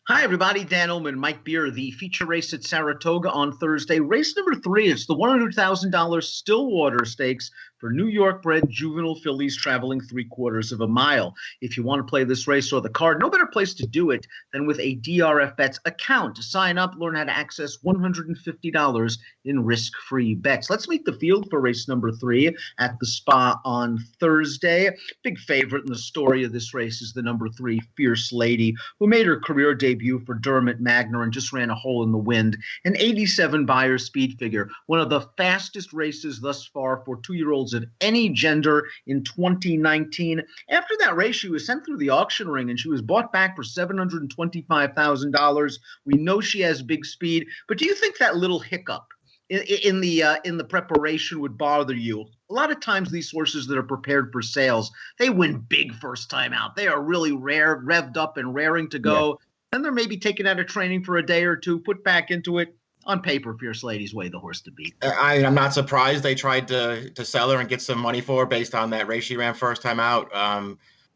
Hi, everybody. Dan Illman, Mike Beer, the feature race at Saratoga on Thursday. Race number 3 is the $100,000 Stillwater Stakes for New York-bred juvenile fillies traveling 3/4 of a mile. If you want to play this race or the card, no better place to do it than with a DRF Bets account. To sign up, learn how to access $150 in risk-free bets. Let's meet the field for race number 3 at the Spa on Thursday. Big favorite in the story of this race is the number 3, Fierce Lady, who made her career debut for Dermot Magner and just ran a hole in the wind. An 87 Beyer speed figure, one of the fastest races thus far for 2-year-olds of any gender in 2019. After that race, she was sent through the auction ring and she was bought back for $725,000. We know she has big speed, but do you think that little hiccup in the preparation would bother you? A lot of times these horses that are prepared for sales, they win big first time out. They are really rare, revved up and raring to go. Yeah. And they're maybe taken out of training for a day or two, put back into it. On paper, Fierce Lady's way the horse to beat. I'm not surprised they tried to sell her and get some money for her based on that race she ran first time out.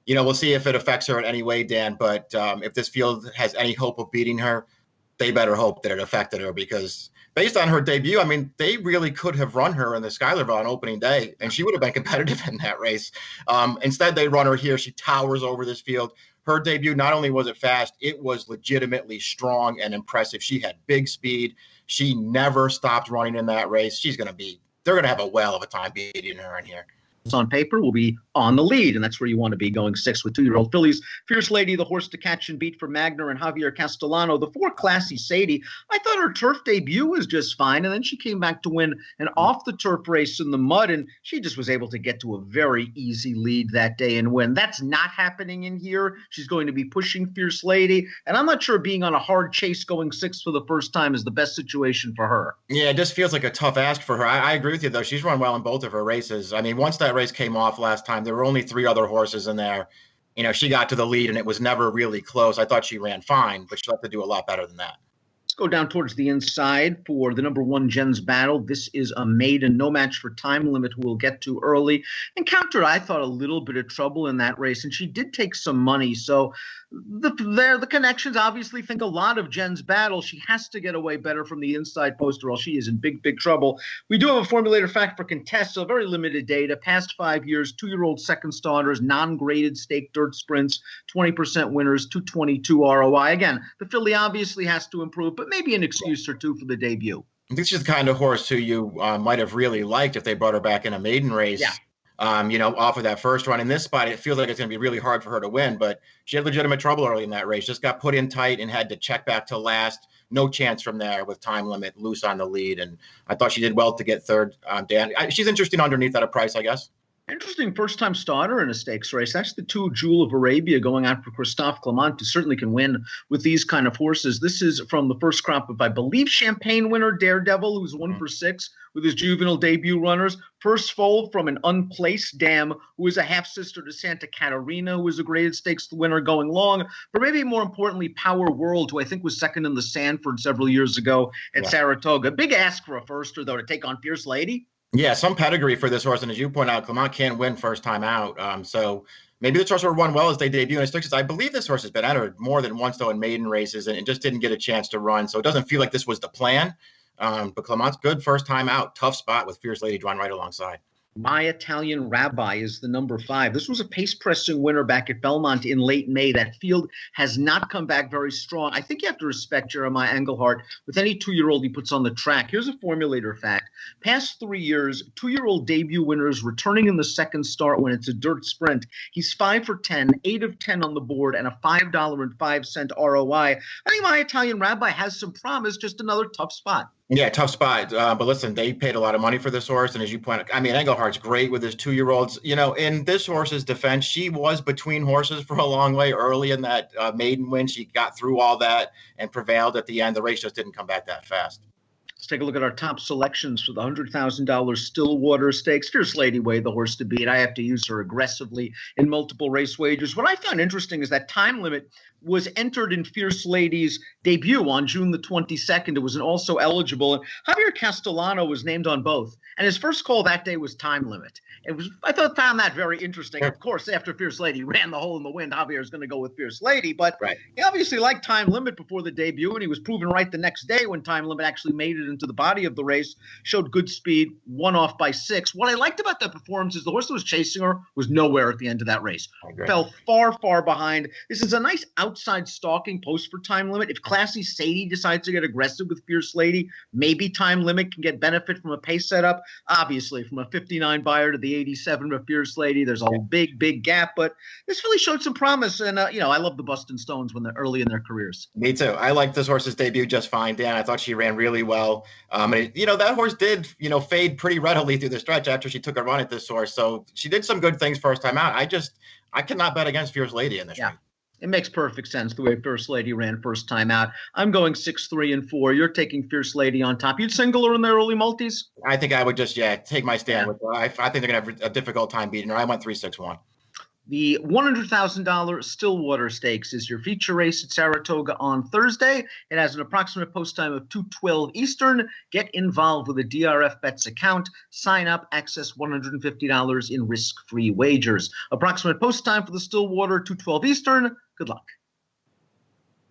We'll see if it affects her in any way, Dan. But if this field has any hope of beating her, they better hope that it affected her, because based on her debut, I mean, they really could have run her in the Schuylerville on opening day, and she would have been competitive in that race. Instead, they run her here. She towers over this field. Her debut, not only was it fast, it was legitimately strong and impressive. She had big speed. She never stopped running in that race. They're going to have a whale of a time beating her in here. On paper will be on the lead, and that's where you want to be, going 6 with 2-year-old fillies. Fierce Lady, the horse to catch and beat for Magner and Javier Castellano. The 4, Classy Sadie, I thought her turf debut was just fine, and then she came back to win an off-the-turf race in the mud, and she just was able to get to a very easy lead that day and win. That's not happening in here. She's going to be pushing Fierce Lady, and I'm not sure being on a hard chase going 6 for the first time is the best situation for her. Yeah, it just feels like a tough ask for her. I agree with you, though. She's run well in both of her races. I mean, once that race came off last time, there were only 3 other horses in there. She got to the lead and it was never really close. I thought she ran fine, but she'll have to do a lot better than that. Let's go down towards the inside for the number 1, Jen's Battle. This is a maiden, no match for Time Limit, who we'll get to early. Encountered, I thought, a little bit of trouble in that race, and she did take some money. So the connections obviously think a lot of Jen's Battle. She has to get away better from the inside post, or else she is in big, big trouble. We do have a formulator fact for Contest, so very limited data. Past 5 years, 2-year-old second starters, non-graded stake dirt sprints, 20% winners, 222 ROI. Again, the filly obviously has to improve, but maybe an excuse or two for the debut. This is the kind of horse who you might have really liked if they brought her back in a maiden race. Yeah. Off of that first run. In this spot, it feels like it's going to be really hard for her to win, but she had legitimate trouble early in that race. Just got put in tight and had to check back to last. No chance from there with Time Limit loose on the lead, and I thought she did well to get third. Dan, she's interesting underneath at a price, I guess. Interesting first-time starter in a stakes race. That's the 2, Jewel of Arabia, going out for Christophe Clement, who certainly can win with these kind of horses. This is from the first crop of, I believe, Champagne winner Daredevil, who's 1 for 6 with his juvenile debut runners. First foal from an Unplaced Dam, who is a half-sister to Santa Catarina, who is a graded stakes winner going long. But maybe more importantly, Power World, who I think was second in the Sanford several years ago at Saratoga. Big ask for a firster, though, to take on Fierce Lady. Yeah, some pedigree for this horse, and as you point out, Clement can't win first time out. So maybe this horse will run well as they debut in his stakes. I believe this horse has been entered more than once, though, in maiden races, and just didn't get a chance to run. So it doesn't feel like this was the plan. But Clement's good first time out. Tough spot with Fierce Lady drawn right alongside. My Italian Rabbi is the number 5. This was a pace-pressing winner back at Belmont in late May. That field has not come back very strong. I think you have to respect Jeremiah Engelhardt with any 2-year-old he puts on the track. Here's a formulator fact. Past 3 years, 2-year-old debut winners returning in the second start when it's a dirt sprint. He's 5 for 10, 8 of 10 on the board, and a $5.05 ROI. I think My Italian Rabbi has some promise, just another tough spot. Yeah, tough spot. But listen, they paid a lot of money for this horse. And as you point out, I mean, Engelhardt's great with his 2-year-olds. In this horse's defense, she was between horses for a long way early in that maiden win. She got through all that and prevailed at the end. The race just didn't come back that fast. Let's take a look at our top selections for the $100,000 Stillwater Stakes. Fierce Lady Way, the horse to beat. I have to use her aggressively in multiple race wagers. What I found interesting is that Time Limit was entered in Fierce Lady's debut on June the 22nd. It was also eligible. And Javier Castellano was named on both. And his first call that day was Time Limit. I found that very interesting. Of course, after Fierce Lady ran the hole in the wind, Javier is going to go with Fierce Lady. But he obviously liked Time Limit before the debut, and he was proven right the next day when Time Limit actually made it into the body of the race, showed good speed, won off by 6. What I liked about that performance is the horse that was chasing her was nowhere at the end of that race. Fell far, far behind. This is a nice outside stalking post for Time Limit. If Classy Sadie decides to get aggressive with Fierce Lady, maybe Time Limit can get benefit from a pace setup. Obviously, from a 59 buyer to the 87 of Fierce Lady, there's a big, big gap. But this really showed some promise. And, I love the Boston Stones when they're early in their careers. Me too. I like this horse's debut just fine, Dan. I thought she ran really well. That horse did, fade pretty readily through the stretch after she took a run at this horse. So she did some good things first time out. I cannot bet against Fierce Lady in this race. It makes perfect sense the way Fierce Lady ran first time out. I'm going 6, 3, and 4. You're taking Fierce Lady on top. You'd single her in the early multis? I think I would just, take my stand with her. I think they're going to have a difficult time beating her. I went 3, 6, 1. The $100,000 Stillwater Stakes is your feature race at Saratoga on Thursday. It has an approximate post time of 2:12 Eastern. Get involved with a DRF Bets account. Sign up, access $150 in risk-free wagers. Approximate post time for the Stillwater, 2:12 Eastern. Good luck.